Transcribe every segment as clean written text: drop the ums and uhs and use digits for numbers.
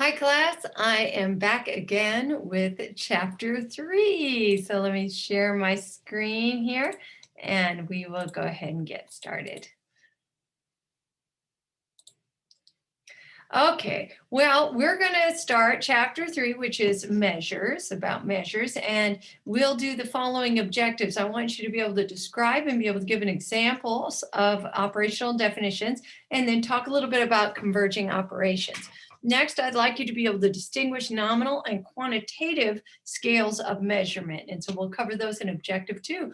Hi class, I am back again with chapter 3. So let me share my screen here and we will go ahead and get started. Okay, well, we're going to start chapter 3, which is measures, about measures, and we'll do the following objectives. I want you to be able to describe and be able to give an examples of operational definitions, and then talk a little bit about converging operations. Next, I'd like you to be able to distinguish nominal and quantitative scales of measurement, and so we'll cover those in objective 2.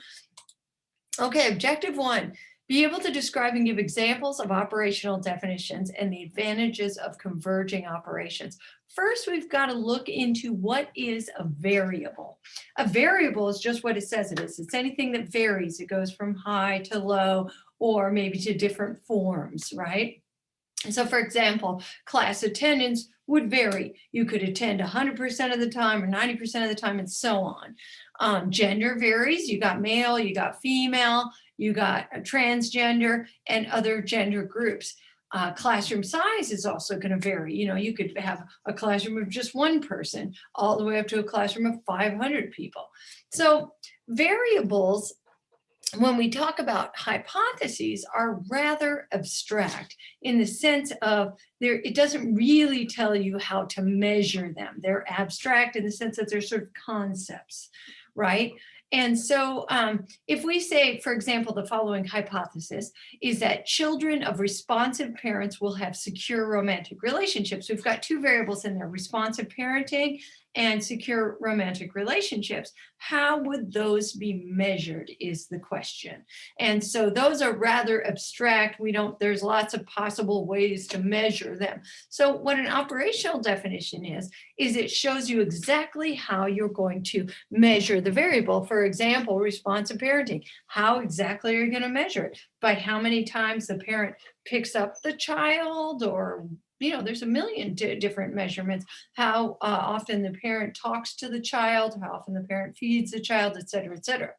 Okay, objective 1. Be able to describe and give examples of operational definitions and the advantages of converging operations. First, we've got to look into what is a variable. A variable is just what it says it is. It's anything that varies. It goes from high to low or maybe to different forms, right? And so, for example, class attendance would vary. You could attend 100% of the time or 90% of the time and so on. Gender varies. You got male, you got female, you got transgender and other gender groups. Classroom size is also going to vary. You know, you could have a classroom of just one person all the way up to a classroom of 500 people. So variables, when we talk about hypotheses, are rather abstract in the sense of it doesn't really tell you how to measure them. They're abstract in the sense that they're sort of concepts, right? And so if we say, for example, the following hypothesis is that children of responsive parents will have secure romantic relationships. We've got two variables in there, responsive parenting and secure romantic relationships. How would those be measured is the question. And so those are rather abstract. There's lots of possible ways to measure them. So what an operational definition is it shows you exactly how you're going to measure the variable. For example, responsive parenting. How exactly are you going to measure it? By how many times the parent picks up the child, or there's a million different measurements. How often the parent talks to the child, how often the parent feeds the child, et cetera, et cetera.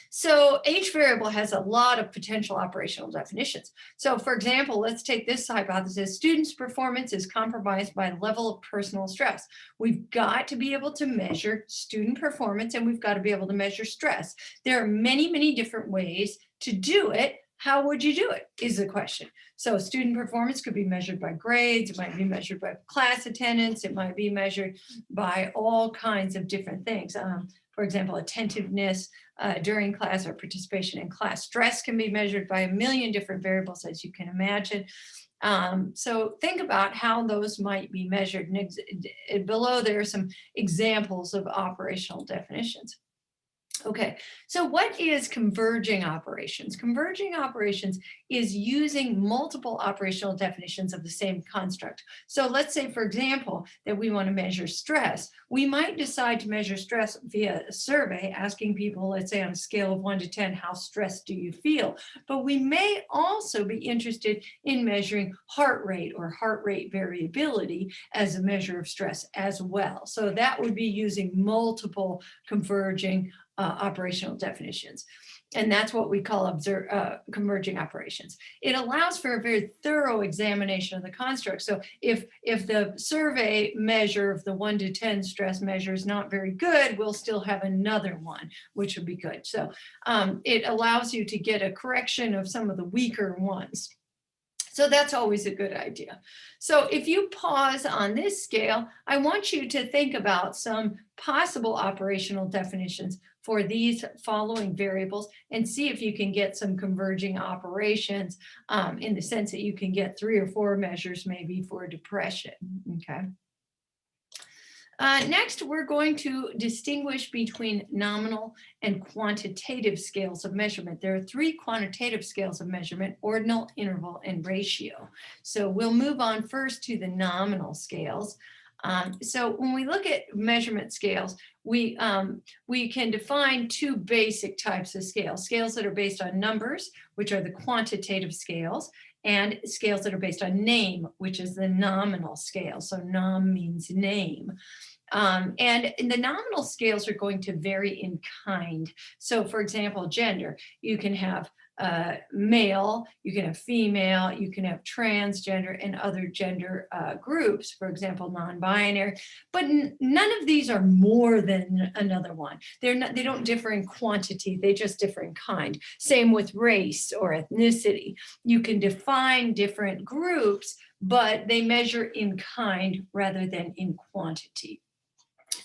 So each variable has a lot of potential operational definitions. So for example, let's take this hypothesis. Students' performance is compromised by level of personal stress. We've got to be able to measure student performance, and we've got to be able to measure stress. There are many, many different ways to do it. How would you do it is the question. So student performance could be measured by grades. It might be measured by class attendance. It might be measured by all kinds of different things. For example, attentiveness during class or participation in class. Stress can be measured by a million different variables, as you can imagine. So think about how those might be measured. And below there are some examples of operational definitions. Okay, so what is converging operations? Converging operations is using multiple operational definitions of the same construct. So let's say, for example, that we want to measure stress. We might decide to measure stress via a survey, asking people, let's say on a scale of 1 to 10, how stressed do you feel? But we may also be interested in measuring heart rate or heart rate variability as a measure of stress as well. So that would be using multiple converging operational definitions. And that's what we call converging operations. It allows for a very thorough examination of the construct. So if the survey measure of the 1 to 10 stress measure is not very good, we'll still have another one, which would be good. So it allows you to get a correction of some of the weaker ones. So that's always a good idea. So if you pause on this scale, I want you to think about some possible operational definitions for these following variables and see if you can get some converging operations in the sense that you can get 3 or 4 measures maybe for depression, okay? Next, we're going to distinguish between nominal and quantitative scales of measurement. There are 3 quantitative scales of measurement: ordinal, interval, and ratio. So we'll move on first to the nominal scales. So when we look at measurement scales, we can define 2 basic types of scales: scales that are based on numbers, which are the quantitative scales, and scales that are based on name, which is the nominal scale. So nom means name. And the nominal scales are going to vary in kind. So for example, gender, you can have male, you can have female, you can have transgender and other gender groups, for example, non-binary, but none of these are more than another one. They don't differ in quantity, they just differ in kind. Same with race or ethnicity. You can define different groups, but they measure in kind rather than in quantity.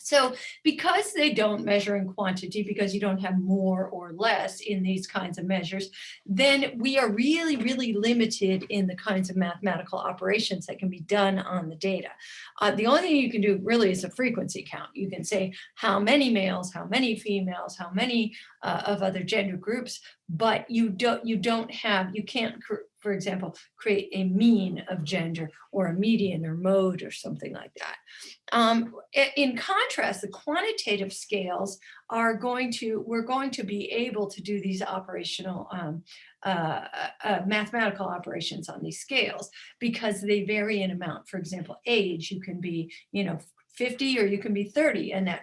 So because they don't measure in quantity, because you don't have more or less in these kinds of measures, then we are really, really limited in the kinds of mathematical operations that can be done on the data. The only thing you can do really is a frequency count. You can say how many males, how many females, how many of other gender groups, but you can't, for example, create a mean of gender or a median or mode or something like that. In contrast, the quantitative scales we're going to be able to do these operational mathematical operations on these scales because they vary in amount. For example, age, you can be, 50 or you can be 30, and that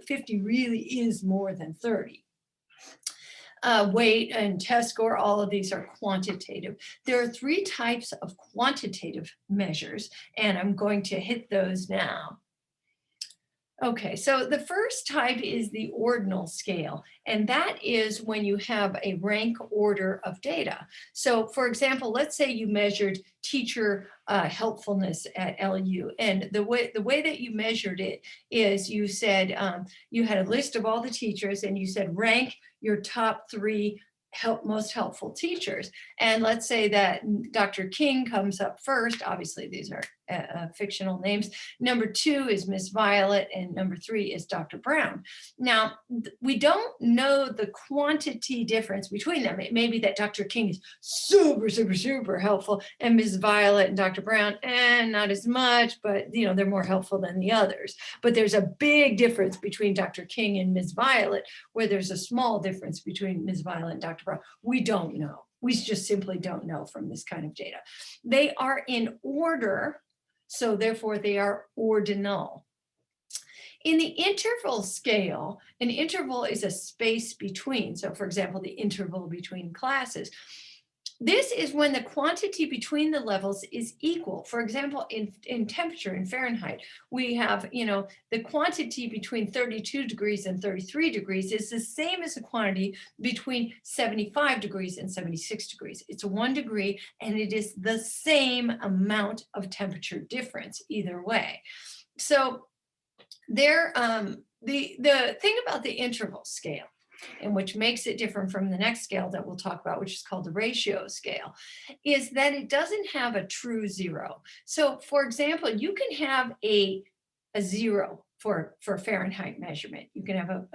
50 really is more than 30. Weight and test score, all of these are quantitative. There are 3 types of quantitative measures, and I'm going to hit those now. Okay, so the first type is the ordinal scale, and that is when you have a rank order of data. So for example, let's say you measured teacher helpfulness at LU, and the way that you measured it is you said, you had a list of all the teachers and you said rank your top 3 most helpful teachers. And let's say that Dr. King comes up first. Obviously, these are fictional names. Number 2 is Miss Violet, and number 3 is Dr. Brown. Now, we don't know the quantity difference between them. It may be that Dr. King is super, super, super helpful, and Miss Violet and Dr. Brown, not as much, but they're more helpful than the others. But there's a big difference between Dr. King and Miss Violet, where there's a small difference between Miss Violet and Dr. Brown. We don't know. We just simply don't know from this kind of data. They are in order, so therefore they are ordinal. In the interval scale, an interval is a space between. So for example, the interval between classes. This is when the quantity between the levels is equal. For example, in temperature, in Fahrenheit, we have, the quantity between 32 degrees and 33 degrees is the same as the quantity between 75 degrees and 76 degrees. It's 1 degree, and it is the same amount of temperature difference either way. So the thing about the interval scale, and which makes it different from the next scale that we'll talk about, which is called the ratio scale, is that it doesn't have a true 0. So for example, you can have a 0 for Fahrenheit measurement. You can have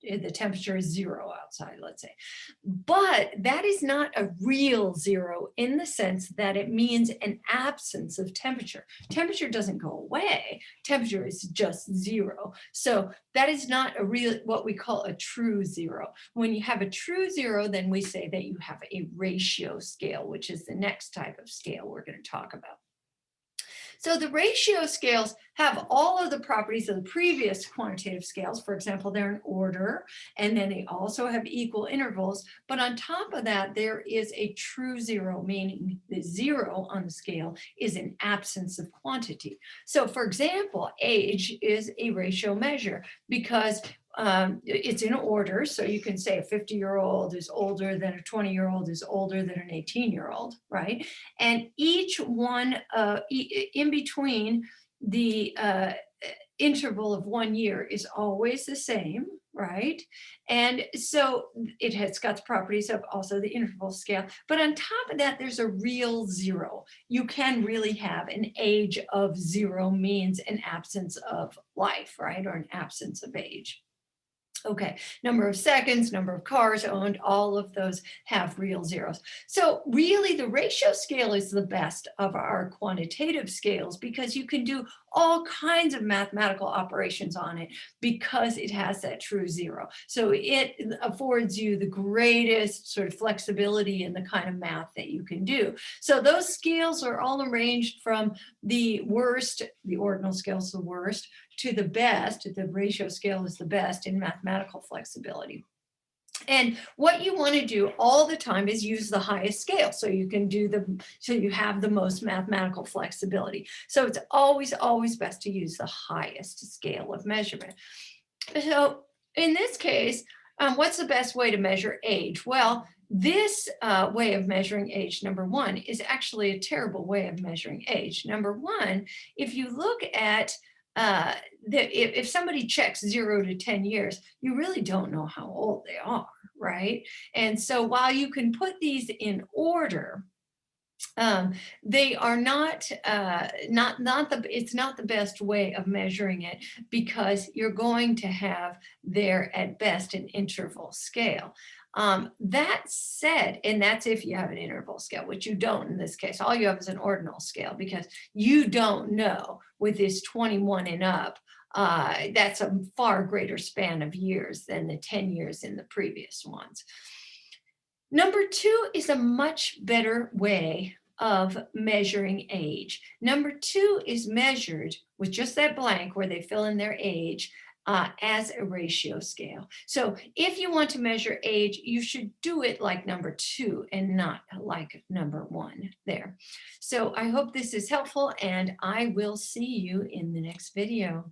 the temperature is 0 outside, let's say. But that is not a real 0 in the sense that it means an absence of temperature. Temperature doesn't go away. Temperature is just 0. So that is not a real, what we call a true 0. When you have a true 0, then we say that you have a ratio scale, which is the next type of scale we're going to talk about. So the ratio scales have all of the properties of the previous quantitative scales. For example, they're in order, and then they also have equal intervals. But on top of that, there is a true 0, meaning the 0 on the scale is an absence of quantity. So for example, age is a ratio measure because it's in order. So you can say a 50-year-old is older than a 20-year-old is older than an 18-year-old, right? And each one in between the interval of 1 year is always the same, right? And so it has got the properties of also the interval scale. But on top of that, there's a real 0. You can really have an age of 0 means an absence of life, right? Or an absence of age. Okay, number of seconds, number of cars owned, all of those have real zeros. So really the ratio scale is the best of our quantitative scales because you can do all kinds of mathematical operations on it because it has that true 0. So it affords you the greatest sort of flexibility in the kind of math that you can do. So those scales are all arranged from the worst, the ordinal scale is the worst, to the best. The ratio scale is the best in mathematical flexibility. And what you want to do all the time is use the highest scale so you can do so you have the most mathematical flexibility. So it's always best to use the highest scale of measurement. So in this case, what's the best way to measure age? Well, this way of measuring age, number one, is actually a terrible way of measuring age. Number one, if you look at if somebody checks 0 to 10 years, you really don't know how old they are, right? And so while you can put these in order, they are it's not the best way of measuring it, because you're going to have there at best an interval scale. That said, and that's if you have an interval scale, which you don't in this case. All you have is an ordinal scale, because you don't know with this 21 and up. That's a far greater span of years than the 10 years in the previous ones. Number two is a much better way of measuring age. Number two is measured with just that blank where they fill in their age, as a ratio scale. So if you want to measure age, you should do it like number two and not like number one there. So I hope this is helpful, and I will see you in the next video.